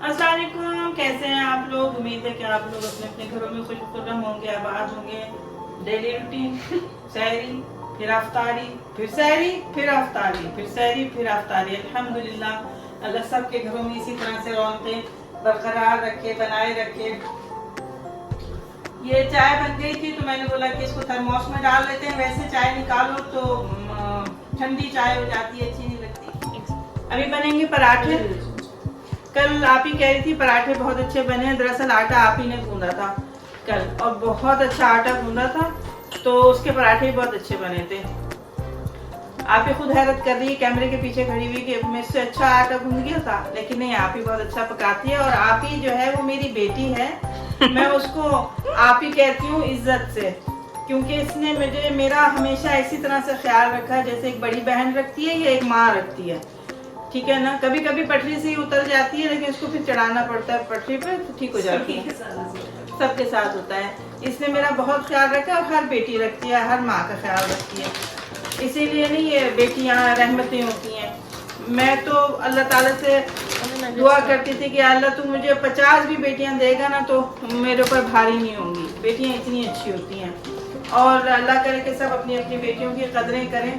अस्सलाम वालेकुम, कैसे हैं आप लोग। उम्मीद है कि आप लोग अपने अपने घरों में खुश खुर्रम होंगे, आबाद होंगे। डेली रूटीन, सहरी फिर अफ्तारी, फिर सहरी फिर अफ्तारी, फिर सहरी फिर अफ्तारी। अल्हम्दुलिल्लाह अल्लाह सबके घरों में इसी तरह से रौनकें बरकरार रखे, बनाए रखे। ये चाय बन गई थी तो मैंने बोला कि इसको थर्मोस में डाल लेते हैं। वैसे चाय निकालो तो ठंडी चाय हो जाती है, अच्छी नहीं लगती। अभी बनेंगे पराठे। कल आप ही कह रही थी पराठे बहुत अच्छे बने हैं। दरअसल आटा आप ही ने गूंदा था कल, और बहुत अच्छा आटा गूंदा था, तो उसके पराठे भी बहुत अच्छे बने थे। आप ही खुद हैरत कर रही है कैमरे के पीछे खड़ी हुई कि मुझसे अच्छा आटा गूंद गया था, लेकिन नहीं, आप ही बहुत अच्छा पकाती है। और आप ही जो है वो मेरी बेटी है, मैं उसको आप ही कहती हूँ इज्जत से, क्योंकि इसने मुझे मेरा हमेशा इसी तरह से ख्याल रखा जैसे एक बड़ी बहन रखती है या एक माँ रखती है। ठीक है ना, कभी कभी पटरी से ही उतर जाती है, लेकिन उसको फिर चढ़ाना पड़ता है पटरी पे, तो ठीक हो जाती है। सबके साथ होता है। इसने मेरा बहुत ख्याल रखा, और हर बेटी रखती है, हर माँ का ख्याल रखती है। इसीलिए नहीं ये बेटियाँ रहमतें होती हैं। मैं तो अल्लाह ताला से दुआ करती थी कि अल्लाह तू मुझे 50 भी बेटियां देगा ना तो मेरे ऊपर भारी नहीं होंगी। बेटियां इतनी अच्छी होती हैं, और अल्लाह करे कि सब अपनी अपनी बेटियों की कदरें करें,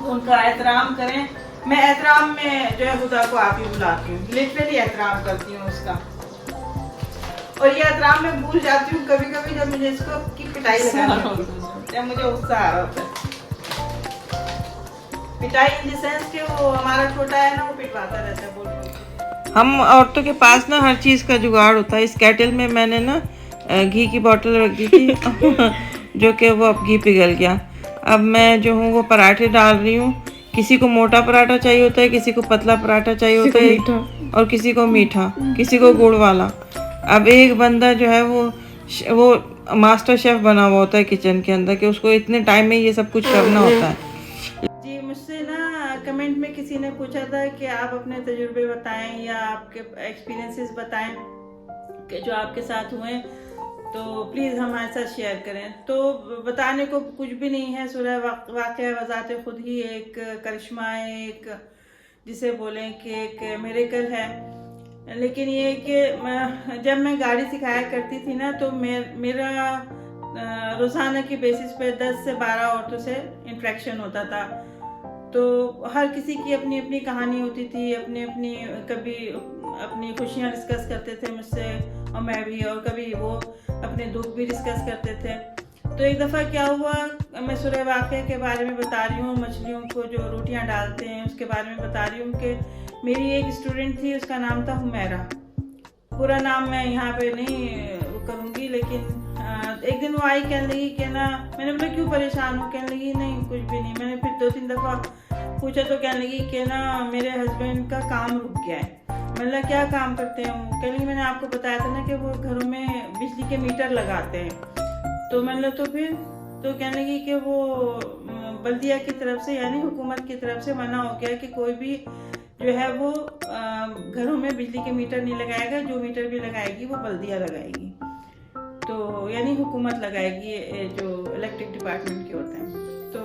उनका एहतराम करें। मैं एहतराम में जो है खुदा को आप ही बुलाती हूँ, लिटरली एहतराम करती हूँ उसका। और ये एहतराम मैं भूल जाती हूँ कभी कभी, जब मुझे इसको की पिटाई लगानी होती है, जब मुझे गुस्सा आ रहा होता है। पिटाई इन द सेंस कि वो हमारा छोटा है ना, वो पिटवाता रहता है बोल बोल। हम औरतों के पास ना हर चीज़ का जुगाड़ होता है। इस केटल में मैंने ना घी की बोतल रख दी थी जो कि वो अब घी पिघल गया। अब मैं जो हूँ वो पराठे डाल रही हूँ। किसी को मोटा पराठा चाहिए होता है, किसी को पतला पराठा चाहिए होता है, और किसी को मीठा, किसी को गुड़ वाला। अब एक बंदा जो है वो मास्टर शेफ बना हुआ होता है किचन के अंदर, कि उसको इतने टाइम में ये सब कुछ करना होता है। जी, मुझसे ना कमेंट में किसी ने पूछा था कि आप अपने तजुर्बे बताएं या आपके एक्सपीरियंसेस बताएं कि जो आपके साथ हुए, तो प्लीज़ हमारे साथ शेयर करें। तो बताने को कुछ भी नहीं है, सूरह वाक़या वज़ात खुद ही एक करिश्मा है, एक जिसे बोलें कि एक मिरेकल है। लेकिन ये कि जब मैं गाड़ी सिखाया करती थी ना, तो मेरा रोज़ाना की बेसिस पे 10 से 12 औरतों से इंट्रैक्शन होता था। तो हर किसी की अपनी अपनी कहानी होती थी, अपनी अपनी, कभी अपनी खुशियाँ डिस्कस करते थे मुझसे और मैं भी, और कभी वो अपने दुख भी डिस्कस करते थे। तो एक दफ़ा क्या हुआ, मैं सूरह वाक़या के बारे में बता रही हूँ, मछलियों को जो रोटियाँ डालते हैं उसके बारे में बता रही हूँ कि मेरी एक स्टूडेंट थी, उसका नाम था हुमैरा। पूरा नाम मैं यहाँ पे नहीं करूँगी, लेकिन एक दिन वो आई, कहने लगी कि ना, मैंने बोला क्यों परेशान हो, कहने लगी नहीं कुछ भी नहीं। मैंने फिर 2-3 दफ़ा पूछा तो कहने लगी कि ना मेरे हस्बैंड का काम रुक गया है। मैंने क्या काम करते हैं वो, कहने लगी मैंने आपको बताया था ना कि वो घरों में बिजली के मीटर लगाते हैं। तो मैंने तो फिर तो कहने लगी कि वो बल्दिया की तरफ से, यानी हुकूमत की तरफ से मना हो गया कि कोई भी जो है वो घरों में बिजली के मीटर नहीं लगाएगा, जो मीटर भी लगाएगी वो बल्दिया लगाएगी, तो यानी हुकूमत लगाएगी, जो इलेक्ट्रिक डिपार्टमेंट के होते हैं। तो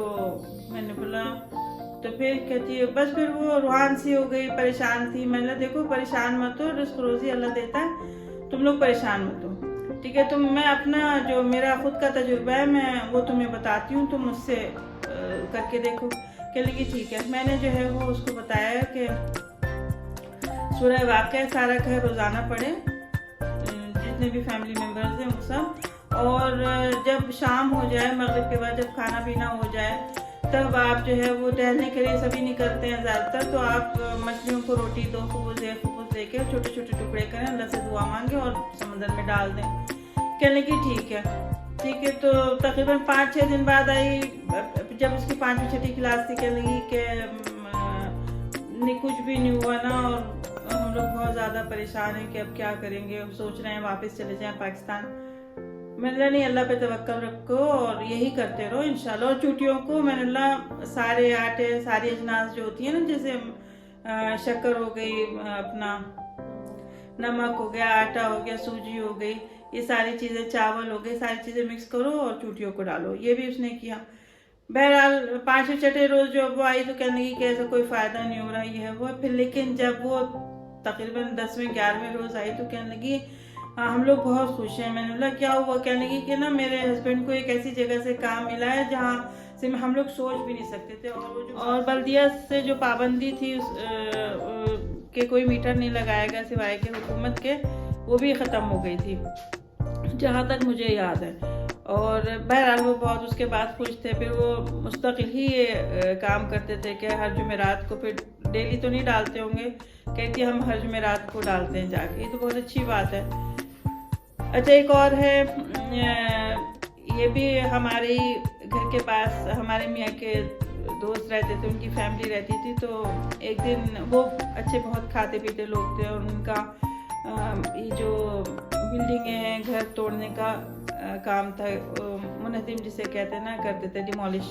मैंने बोला, तो फिर कहती है बस, फिर वो रूहान सी हो गई, परेशान थी। मैंने देखो परेशान मत हो, रिस्क रोजी अल्लाह देता है, तुम लोग परेशान मत हो, ठीक है। तुम, मैं अपना जो मेरा खुद का तजुर्बा है मैं वो तुम्हें बताती हूँ, तुम मुझसे करके देखो। कह लगी ठीक है। मैंने जो है वो उसको बताया कि सूरह वाक़या सारा घर रोज़ाना पढ़े, जितने भी फैमिली मेम्बर्स हैं वो सब, और जब शाम हो जाए, मगरिब के बाद जब खाना पीना हो जाए, तब आप जो है वो टहलने के लिए सभी निकलते हैं ज़्यादातर, तो आप मछलियों को रोटी दो, खबूज़ दे के छोटे छोटे टुकड़े करें, अल्लाह से दुआ मांगे और समंदर में डाल दें। कहने की ठीक है, ठीक है। तो तकरीबन 5-6 दिन बाद आई, जब उसकी 5वीं-6वीं क्लास थी, कहने लगी कि नहीं कुछ भी नहीं हुआ ना, और हम लोग बहुत ज़्यादा परेशान हैं कि अब क्या करेंगे, हम सोच रहे हैं वापस चले जाएं पाकिस्तान। मैंने नहीं, अल्लाह पे तवक्कल रखो और यही करते रहो इंशाल्लाह। और चूटियों को मैंने सारे आटे, सारी अजनास जो होती है ना, जैसे शक्कर हो गई, अपना नमक हो गया, आटा हो गया, सूजी हो गई, ये सारी चीज़ें, चावल हो गए, सारी चीज़ें मिक्स करो और चूटियों को डालो। ये भी उसने किया। बहरहाल 5वें-6ठे रोज़ जो वो आई तो कहने लगी कि ऐसा कोई फ़ायदा नहीं हो रहा, ये है वो। फिर लेकिन जब वो तकरीबन 10वें 11वें रोज़ आई तो कहने लगी हम लोग बहुत खुश हैं। मैंने बोला क्या हुआ? कहने लगी कि ना मेरे हस्बैंड को एक ऐसी जगह से काम मिला है जहाँ से हम लोग सोच भी नहीं सकते थे, और बल्दिया से जो पाबंदी थी कि कोई मीटर नहीं लगाएगा सिवाय के हुकूमत के, वो भी ख़त्म हो गई थी जहाँ तक मुझे याद है। और बहरहाल वो बहुत उसके बाद खुश थे। फिर वो मुस्तकिल ही ये काम करते थे कि हर जुमेरात को, फिर डेली तो नहीं डालते होंगे, कहती हम हर जुमेरात को डालते हैं जाके। ये तो बहुत अच्छी बात है। अच्छा एक और है, ये भी हमारे घर के पास हमारे मियाँ के दोस्त रहते थे, उनकी फैमिली रहती थी। तो एक दिन वो अच्छे बहुत खाते पीते लोग थे और उनका ये जो बिल्डिंगें हैं घर तोड़ने का काम था, मुनहदिम जिसे कहते हैं ना, करते थे डिमोलिश।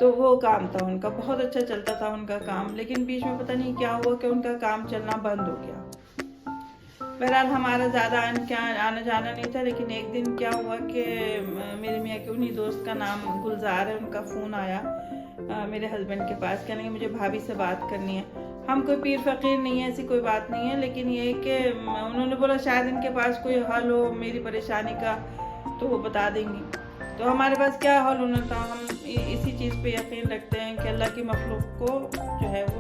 तो वो काम था उनका, बहुत अच्छा चलता था उनका काम, लेकिन बीच में पता नहीं क्या हुआ कि उनका काम चलना बंद हो गया। बहरहाल हमारा ज़्यादा आना जाना नहीं था, लेकिन एक दिन क्या हुआ कि मेरे मियाँ के उन्हीं दोस्त का नाम गुलजार है, उनका फ़ोन आया मेरे हस्बैंड के पास, कहने कि मुझे भाभी से बात करनी है। हम कोई पीर फ़कीर नहीं है, ऐसी कोई बात नहीं है, लेकिन ये है कि उन्होंने बोला शायद इनके पास कोई हल हो मेरी परेशानी का तो वो बता देंगी। तो हमारे पास क्या हल होना था, हम इसी चीज़ पे यकीन रखते हैं कि अल्लाह की मखलूक को जो है वो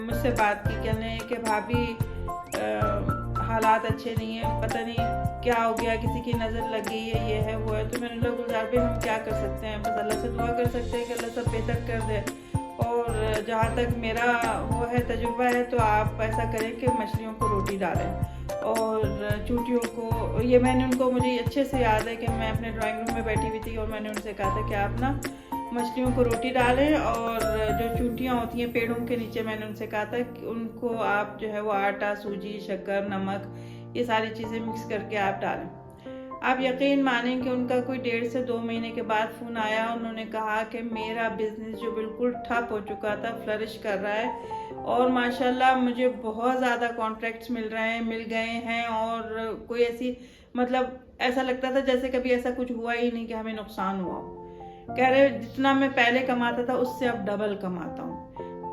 मुझसे बात की, कहने कि भाभी हालात अच्छे नहीं है, पता नहीं क्या हो गया, किसी की नज़र लग गई है, ये है वो है। तो मैंने बोला गुलजार भाई हम क्या कर सकते हैं, बस अल्लाह से दुआ कर सकते हैं कि अल्लाह सब बेहतर कर दे। और जहाँ तक मेरा वो है तजुर्बा है, तो आप ऐसा करें कि मछलियों को रोटी डालें और चूटियों को, ये मैंने उनको, मुझे अच्छे से याद है कि मैं अपने ड्राइंग रूम में बैठी हुई थी और मैंने उनसे कहा था कि आप ना मछलियों को रोटी डालें, और जो चूटियाँ होती हैं पेड़ों के नीचे, मैंने उनसे कहा था कि उनको आप जो है वो आटा, सूजी, शक्कर, नमक, ये सारी चीज़ें मिक्स करके आप डालें। आप यकीन मानें कि उनका कोई 1.5 से 2 महीने के बाद फ़ोन आया, उन्होंने कहा कि मेरा बिज़नेस जो बिल्कुल ठप हो चुका था फ्लरिश कर रहा है, और माशाल्लाह मुझे बहुत ज़्यादा कॉन्ट्रैक्ट्स मिल गए हैं, और कोई ऐसी, मतलब ऐसा लगता था जैसे कभी ऐसा कुछ हुआ ही नहीं कि हमें नुकसान हुआ। कह रहे जितना मैं पहले कमाता था उससे अब डबल कमाता हूँ।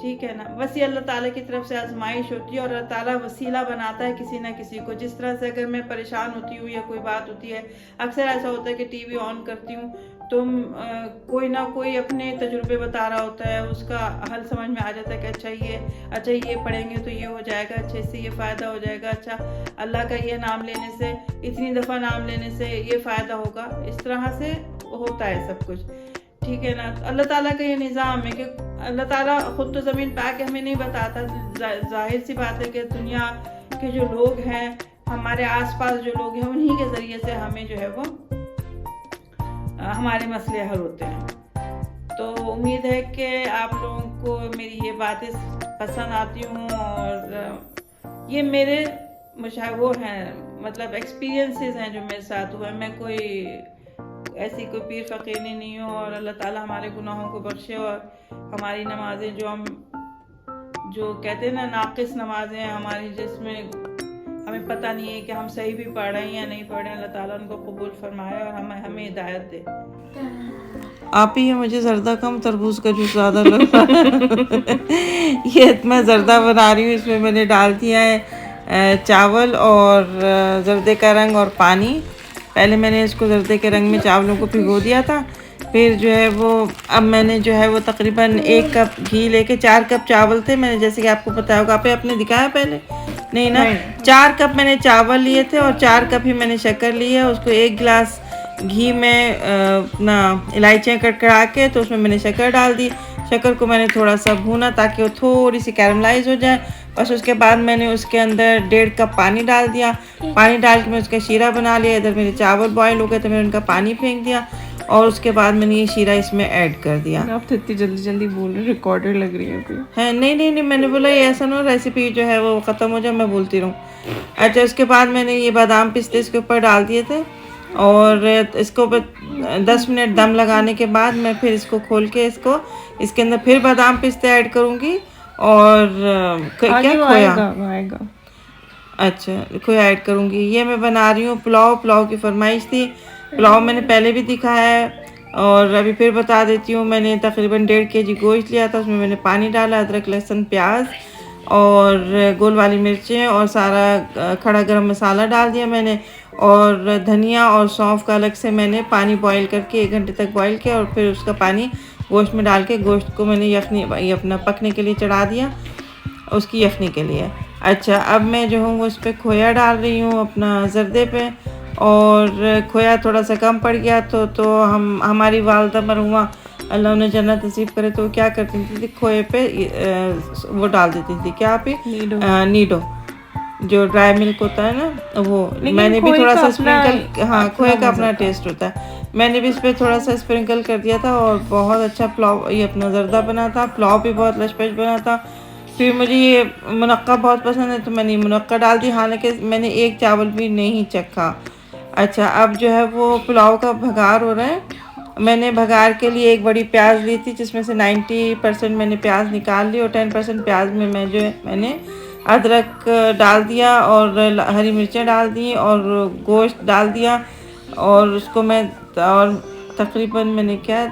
ठीक है ना, बस ये अल्लाह ताला की तरफ से आजमाइश होती है, और अल्लाह ताला वसीला बनाता है किसी ना किसी को। जिस तरह से अगर मैं परेशान होती हूँ या कोई बात होती है, अक्सर ऐसा होता है कि टीवी ऑन करती हूँ तो कोई ना कोई अपने तजुर्बे बता रहा होता है, उसका हल समझ में आ जाता है कि अच्छा ये पढ़ेंगे तो ये हो जाएगा, अच्छा इससे ये फ़ायदा हो जाएगा, अच्छा अल्लाह का ये नाम लेने से, इतनी दफ़ा नाम लेने से ये फ़ायदा होगा। इस तरह से होता है सब कुछ। ठीक है ना, अल्लाह ताला का ये निज़ाम है कि अल्लाह ताला खुद तो ज़मीन पे आके हमें नहीं बताता। जाहिर सी बात है कि दुनिया के जो लोग हैं, हमारे आसपास जो लोग हैं, उन्हीं के ज़रिए से हमें जो है वो हमारे मसले हल होते हैं। तो उम्मीद है कि आप लोगों को मेरी ये बातें पसंद आती हों, और ये मेरे वो हैं, मतलब एक्सपीरियंसेस हैं जो मेरे साथ हुए। मैं कोई ऐसी कोई पीर फ़कीर नहीं हूँ, और अल्लाह ताला हमारे गुनाहों को बख्शे, और हमारी नमाज़ें जो कहते हैं ना नाक़िस नमाज़ें हमारी, जिसमें हमें पता नहीं है कि हम सही भी पढ़ रहे हैं या नहीं पढ़ रहे हैं, अल्लाह ताला उनको कबूल फरमाए और हमें हिदायत दे। आप ही है, मुझे जर्दा कम तरबूज का जूस ज़्यादा लग रहा है। ये मैं जर्दा बना रही हूँ, इसमें मैंने डाल दिया है चावल और जर्दे का रंग और पानी। पहले मैंने इसको जर्दे के रंग में चावलों को भिगो दिया था, फिर जो है वो अब मैंने जो है वो तकरीबन 1 कप घी लेके, 4 कप चावल थे मैंने, जैसे कि आपको पता होगा, आपने दिखाया पहले नहीं ना, 4 कप मैंने चावल लिए थे और 4 कप ही मैंने शक्कर ली है। उसको 1 गिलास घी में अपना इलायचियाँ कड़कड़ा के, तो उसमें मैंने शक्कर डाल दी। शक्कर को मैंने थोड़ा सा भूना ताकि वो थोड़ी सी कैरमलाइज हो जाए। बस उसके बाद मैंने उसके अंदर 1.5 कप पानी डाल दिया। पानी डाल के मैं उसका शीरा बना लिया। इधर मेरे चावल बॉयल हो गए तो मैंने उनका पानी फेंक दिया, और उसके बाद मैंने ये शीरा इसमें ऐड कर दिया। आप तो इतनी जल्दी जल्दी बोल रहे, रिकॉर्डेड लग रही है अभी। है नहीं, मैंने बोला ये ऐसा ना रेसिपी जो है वो ख़त्म हो जाए, मैं बोलती रहूँ। अच्छा, उसके बाद मैंने ये बादाम पिस्ते इसके ऊपर डाल दिए थे, और इसको 10 मिनट दम लगाने के बाद मैं फिर इसको खोल के इसके अंदर फिर बादाम पिस्ते ऐड करूँगी, और क्या खोया, अच्छा खोया ऐड करूँगी। ये मैं बना रही हूँ पुलाव की फरमाइश थी। पुलाव मैंने पहले भी दिखाया है, और अभी फिर बता देती हूँ। मैंने तकरीबन 1.5 kg गोश्त लिया था, उसमें मैंने पानी डाला, अदरक लहसुन प्याज और गोल वाली मिर्चें और सारा खड़ा गरम मसाला डाल दिया मैंने, और धनिया और सौंफ का अलग से मैंने पानी बॉईल करके 1 घंटे तक बॉईल किया, और फिर उसका पानी गोश्त में डाल के गोश्त को मैंने यखनी ये अपना पकने के लिए चढ़ा दिया, उसकी यखनी के लिए। अच्छा, अब मैं जो हूँ उस पर खोया डाल रही हूँ अपना जर्दे पे, और खोया थोड़ा सा कम पड़ गया तो हमारी वालदा मरहुमा अल्लाह उन्हें जन्नत नसीब करे, तो क्या करती थी खोए पे वो डाल देती थी, क्या पे नीडो जो ड्राई मिल्क होता है ना वो। मैंने भी थोड़ा सा स्प्रिंकल, हाँ खोए का अपना टेस्ट होता है, मैंने भी इस पर थोड़ा सा स्प्रिंकल कर दिया था, और बहुत अच्छा पुलाव ये अपना जर्दा बना था। पुलाव भी बहुत लशपश बना था। फिर मुझे ये मुनक्का बहुत पसंद है तो मैंने मुनक्का डाल दी, हालांकि मैंने एक चावल भी नहीं चखा। अच्छा, अब जो है वो पुलाव का भगार हो रहा है। मैंने भगार के लिए एक बड़ी प्याज ली थी, जिसमें से 90% मैंने प्याज निकाल ली, और 10% प्याज में मैंने अदरक डाल दिया, और हरी मिर्चें डाल दी, और गोश्त डाल दिया, और उसको मैं और तकरीबन मैंने क्या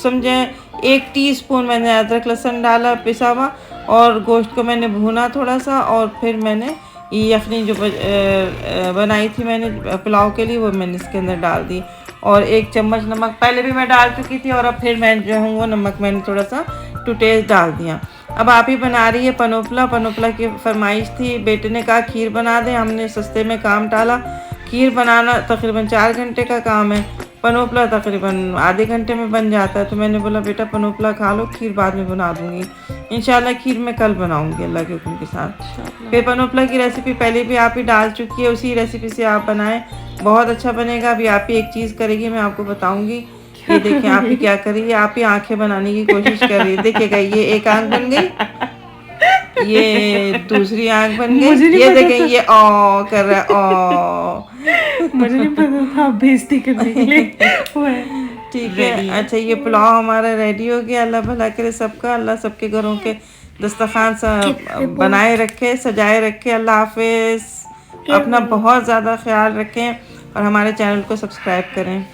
समझे 1 टीस्पून मैंने अदरक लहसुन डाला पिसा हुआ, और गोश्त को मैंने भूना थोड़ा सा, और फिर मैंने ये यखनी जो बनाई थी मैंने पुलाव के लिए वो मैंने इसके अंदर डाल दी, और 1 चम्मच नमक पहले भी मैं डाल चुकी थी, और अब फिर मैं जो हूँ वो नमक मैंने थोड़ा सा टू टेस्ट डाल दिया। अब आप ही बना रही है पनोपला की फरमाइश थी, बेटे ने कहा खीर बना दे, हमने सस्ते में काम टाला। खीर बनाना तकरीबन 4 घंटे का काम है, पनोपला तकरीबन आधे घंटे में बन जाता है, तो मैंने बोला बेटा पनोपला खा लो, खीर बाद में बना दूंगी इंशाल्लाह। खीर मैं कल बनाऊंगी अल्लाह के हुक्म के साथ। फिर पनोपला की रेसिपी पहले भी आप ही डाल चुकी है, उसी रेसिपी से आप बनाएं, बहुत अच्छा बनेगा। अभी आप ही एक चीज़ करेगी, मैं आपको बताऊंगी। ये देखें आप ही क्या करिए, आप ही आंखें बनाने की कोशिश कर रही है। देखिएगा ये एक आंख बन गई, ये दूसरी आंख बन गई, ये देखें ये ओ कर रहा है ओ। मुझे नहीं पता था बेइज्जती करने के लिए ठीक है। अच्छा, ये पुलाव हमारा रेडी हो गया। अल्लाह भला करे सबका, अल्लाह सबके घरों के दस्तरखान बनाए रखे, सजाए रखे। अल्लाह हाफिज़। अपना बहुत ज़्यादा ख्याल रखें, और हमारे चैनल को सब्सक्राइब करें।